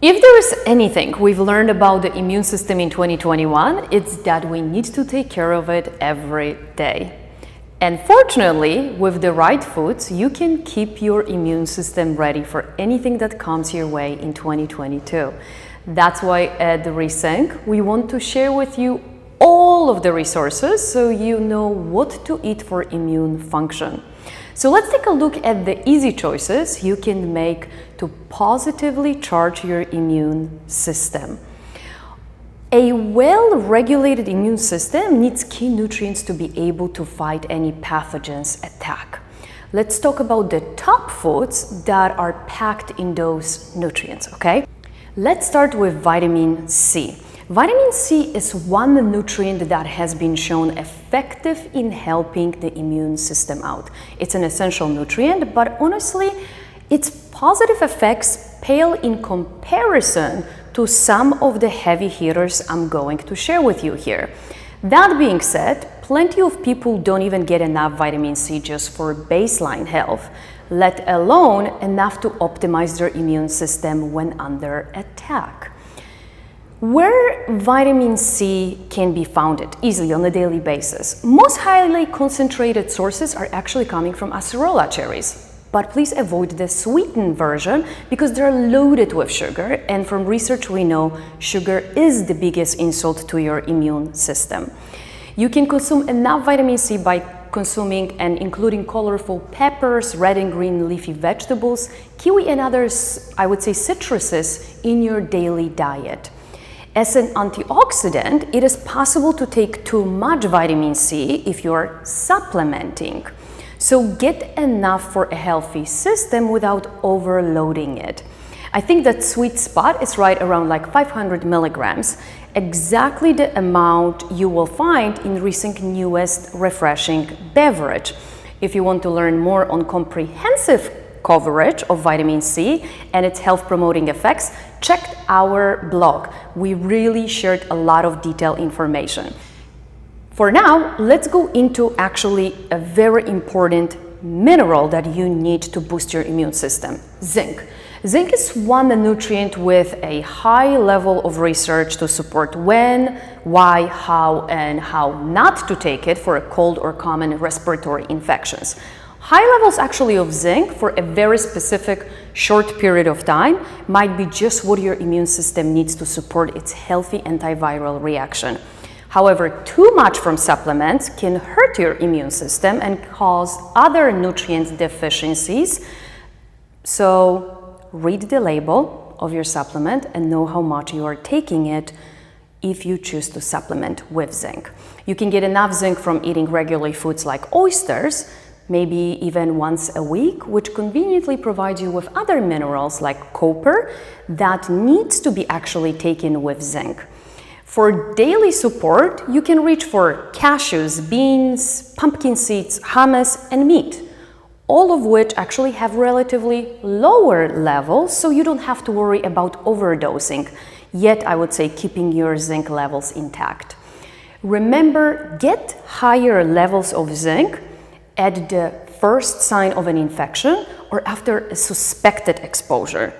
If there is anything we've learned about the immune system in 2021, it's that we need to take care of it every day. And fortunately, with the right foods, you can keep your immune system ready for anything that comes your way in 2022. That's why at Resync, we want to share with you all of the resources so you know what to eat for immune function. So let's take a look at the easy choices you can make to positively charge your immune system. A well-regulated immune system needs key nutrients to be able to fight any pathogens attack. Let's talk about the top foods that are packed in those nutrients, okay? Let's start with vitamin C. Vitamin C is one nutrient that has been shown effective in helping the immune system out. It's an essential nutrient, but honestly, its positive effects pale in comparison to some of the heavy hitters I'm going to share with you here. That being said, plenty of people don't even get enough vitamin C just for baseline health, let alone enough to optimize their immune system when under attack. Where vitamin C can be found easily on a daily basis, most highly concentrated sources are actually coming from acerola cherries. But please avoid the sweetened version because they're loaded with sugar, and from research we know sugar is the biggest insult to your immune system. You can consume enough vitamin C by consuming and including colorful peppers, red and green leafy vegetables, kiwi and others, I would say citruses, in your daily diet. As an antioxidant, it is possible to take too much vitamin C if you're supplementing. So get enough for a healthy system without overloading it. I think that sweet spot is right around like 500 milligrams, exactly the amount you will find in Resync newest refreshing beverage. If you want to learn more on comprehensive coverage of vitamin C and its health promoting effects, check our blog. We really shared a lot of detailed information. For now, let's go into actually a very important mineral that you need to boost your immune system: zinc. Zinc is one nutrient with a high level of research to support when, why, how, and how not to take it for a cold or common respiratory infections. High levels actually of zinc for a very specific short period of time might be just what your immune system needs to support its healthy antiviral reaction. However, too much from supplements can hurt your immune system and cause other nutrient deficiencies. So read the label of your supplement and know how much you are taking it if you choose to supplement with zinc. You can get enough zinc from eating regular foods like oysters, maybe even once a week, which conveniently provides you with other minerals like copper that needs to be actually taken with zinc. For daily support, you can reach for cashews, beans, pumpkin seeds, hummus, and meat, all of which actually have relatively lower levels, so you don't have to worry about overdosing, yet I would say keeping your zinc levels intact. Remember, get higher levels of zinc at the first sign of an infection or after a suspected exposure.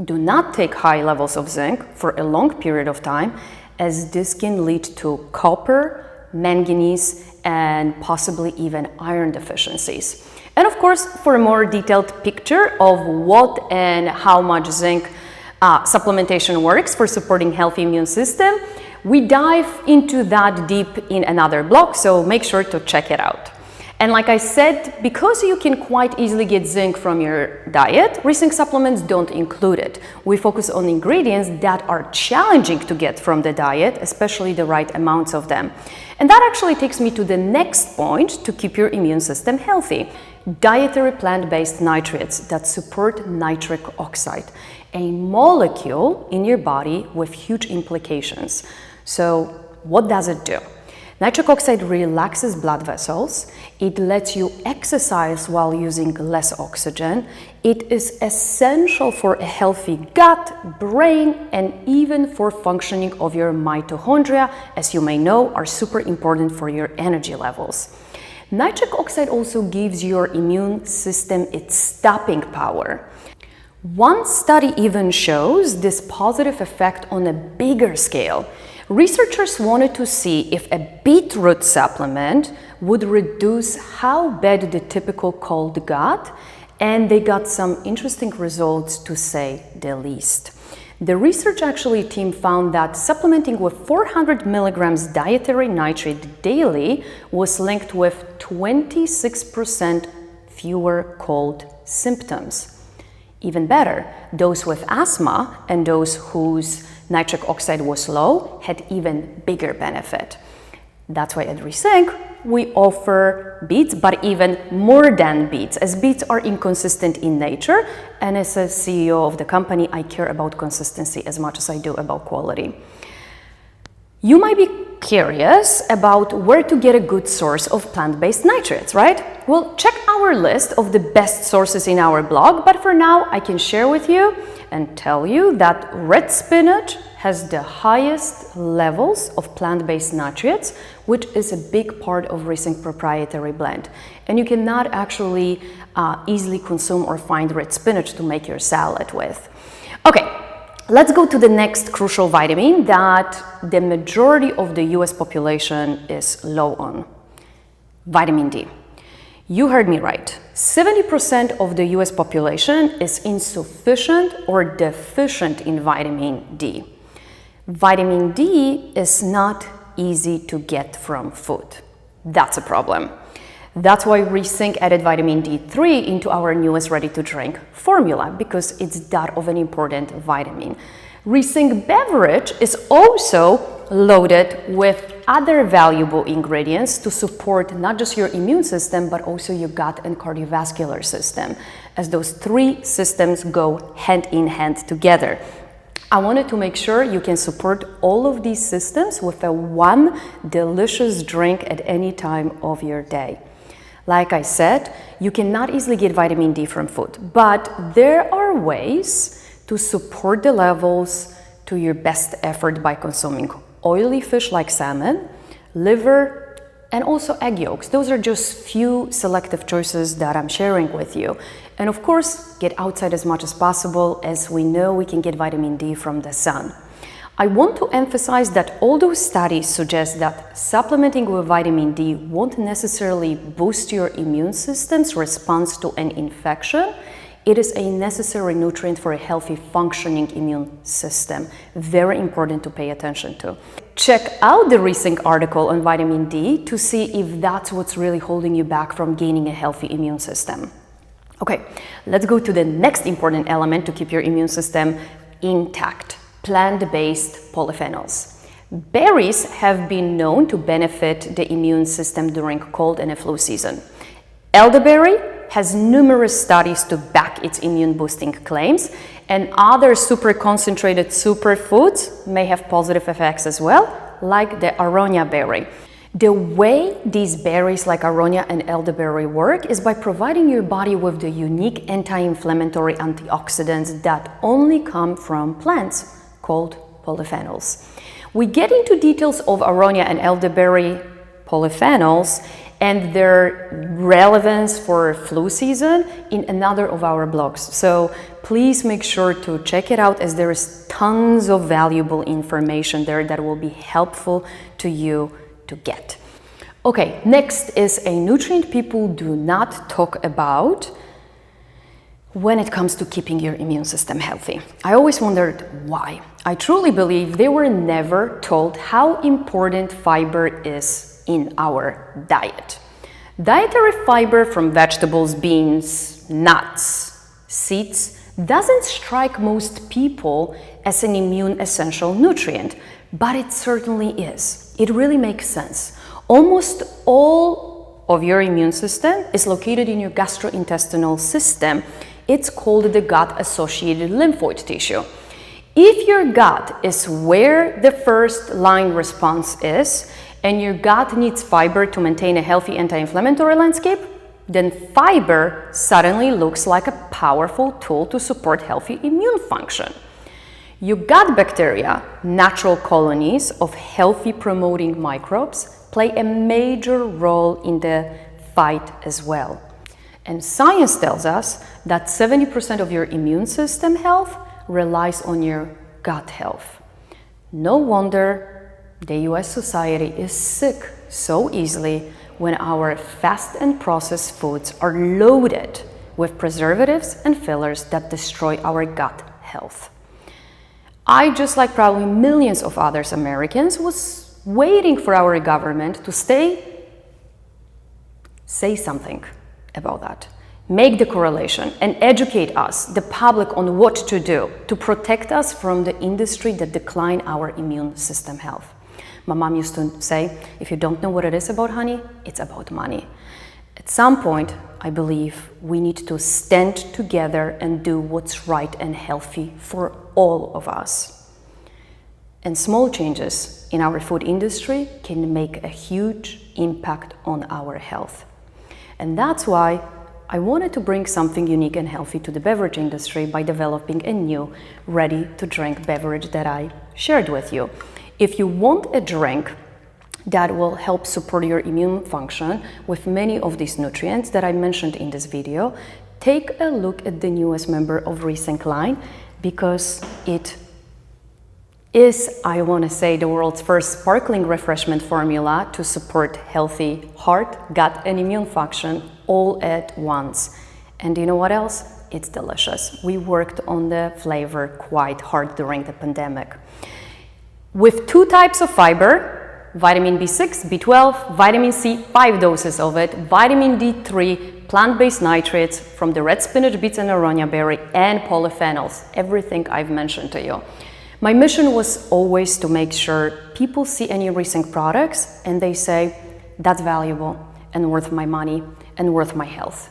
Do not take high levels of zinc for a long period of time, as this can lead to copper, manganese, and possibly even iron deficiencies. And of course, for a more detailed picture of what and how much zinc supplementation works for supporting healthy immune system, we dive into that deep in another blog, so make sure to check it out. And like I said, because you can quite easily get zinc from your diet, Resync supplements don't include it. We focus on ingredients that are challenging to get from the diet, especially the right amounts of them. And that actually takes me to the next point to keep your immune system healthy: dietary plant-based nitrates that support nitric oxide, a molecule in your body with huge implications. So what does it do? Nitric oxide relaxes blood vessels, it lets you exercise while using less oxygen, it is essential for a healthy gut, brain, and even for functioning of your mitochondria, as you may know, are super important for your energy levels. Nitric oxide also gives your immune system its stopping power. One study even shows this positive effect on a bigger scale. Researchers wanted to see if a beetroot supplement would reduce how bad the typical cold got, and they got some interesting results, to say the least. The research team found that supplementing with 400 milligrams dietary nitrate daily was linked with 26% fewer cold symptoms. Even better, those with asthma and those whose nitric oxide was low had even bigger benefit. That's why at Resync we offer beets, but even more than beets, as beets are inconsistent in nature, and as a CEO of the company, I care about consistency as much as I do about quality. You might be curious about where to get a good source of plant-based nitrates, right? Well, check our list of the best sources in our blog, but for now I can share with you and tell you that red spinach has the highest levels of plant-based nitrates, which is a big part of Resync proprietary blend. And you cannot actually easily consume or find red spinach to make your salad with. Okay, let's go to the next crucial vitamin that the majority of the US population is low on: vitamin D. You heard me right. 70% of the US population is insufficient or deficient in vitamin D. Vitamin D is not easy to get from food. That's a problem. That's why Resync added vitamin D3 into our newest ready-to-drink formula, because it's that of an important vitamin. Resync beverage is also loaded with other valuable ingredients to support not just your immune system, but also your gut and cardiovascular system, as those three systems go hand in hand together. I wanted to make sure you can support all of these systems with one delicious drink at any time of your day. Like I said, you cannot easily get vitamin D from food, but there are ways to support the levels to your best effort by consuming oily fish like salmon, liver, and also egg yolks. Those are just few selective choices that I'm sharing with you. And of course, get outside as much as possible, as we know we can get vitamin D from the sun. I want to emphasize that although studies suggest that supplementing with vitamin D won't necessarily boost your immune system's response to an infection, it is a necessary nutrient for a healthy functioning immune system. Very important to pay attention to. Check out the Resync article on vitamin D to see if that's what's really holding you back from gaining a healthy immune system. Okay, let's go to the next important element to keep your immune system intact: plant-based polyphenols. Berries have been known to benefit the immune system during cold and flu season. Elderberry has numerous studies to back its immune boosting claims, and other super concentrated superfoods may have positive effects as well, like the ARONIA berry. The way these berries like ARONIA and elderberry work is by providing your body with the unique anti-inflammatory antioxidants that only come from plants, called polyphenols. We get into details of ARONIA and elderberry polyphenols and their relevance for flu season in another of our blogs. So please make sure to check it out, as there is tons of valuable information there that will be helpful to you to get. Okay, next is a nutrient people do not talk about when it comes to keeping your immune system healthy. I always wondered why. I truly believe they were never told how important fiber is in our diet. Dietary fiber from vegetables, beans, nuts, seeds doesn't strike most people as an immune essential nutrient, but it certainly is. It really makes sense. Almost all of your immune system is located in your gastrointestinal system. It's called the gut-associated lymphoid tissue. If your gut is where the first line response is, and your gut needs fiber to maintain a healthy anti-inflammatory landscape, then fiber suddenly looks like a powerful tool to support healthy immune function. Your gut bacteria, natural colonies of healthy promoting microbes, play a major role in the fight as well. And science tells us that 70% of your immune system health relies on your gut health. No wonder the US society is sick so easily when our fast and processed foods are loaded with preservatives and fillers that destroy our gut health. I, just like probably millions of others Americans, was waiting for our government to say something about that. Make the correlation and educate us, the public, on what to do to protect us from the industry that decline our immune system health. My mom used to say, if you don't know what it is about honey, it's about money. At some point, I believe we need to stand together and do what's right and healthy for all of us. And small changes in our food industry can make a huge impact on our health. And that's why I wanted to bring something unique and healthy to the beverage industry by developing a new ready-to-drink beverage that I shared with you. If you want a drink that will help support your immune function with many of these nutrients that I mentioned in this video, take a look at the newest member of Resync line, because it is, I want to say, the world's first sparkling refreshment formula to support healthy heart, gut, and immune function all at once. And you know what else? It's delicious. We worked on the flavor quite hard during the pandemic. With 2 types of fiber, vitamin B6, B12, vitamin C, 5 doses of it, vitamin D3, plant-based nitrates from the red spinach, beets, and ARONIA berry, and polyphenols, everything I've mentioned to you. My mission was always to make sure people see any Resync products and they say, that's valuable and worth my money and worth my health.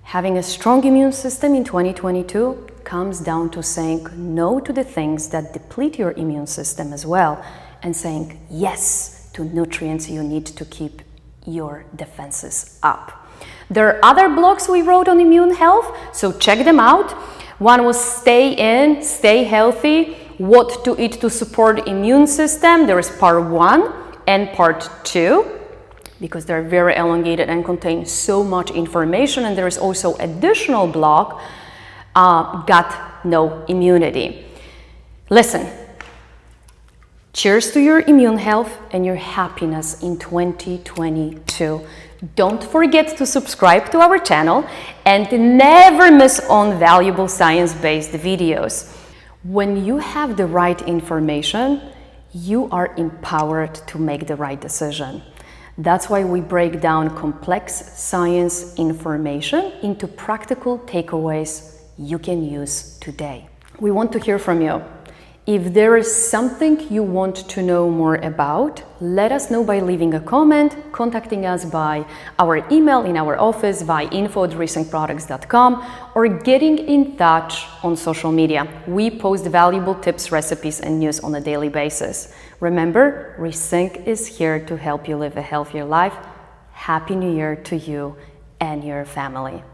Having a strong immune system in 2022 comes down to saying no to the things that deplete your immune system as well, and saying yes to nutrients you need to keep your defenses up. There are other blogs we wrote on immune health, so check them out. One was stay in, stay healthy, what to eat to support immune system. There is part 1 and part 2. Because they're very elongated and contain so much information. And there is also additional blog, Gut No Immunity. Listen, cheers to your immune health and your happiness in 2022. Don't forget to subscribe to our channel and never miss on valuable science-based videos. When you have the right information, you are empowered to make the right decision. That's why we break down complex science information into practical takeaways you can use today. We want to hear from you. If there is something you want to know more about, let us know by leaving a comment, contacting us by our email in our office via info@resyncproducts.com, or getting in touch on social media. We post valuable tips, recipes, and news on a daily basis. Remember, Resync is here to help you live a healthier life. Happy New Year to you and your family.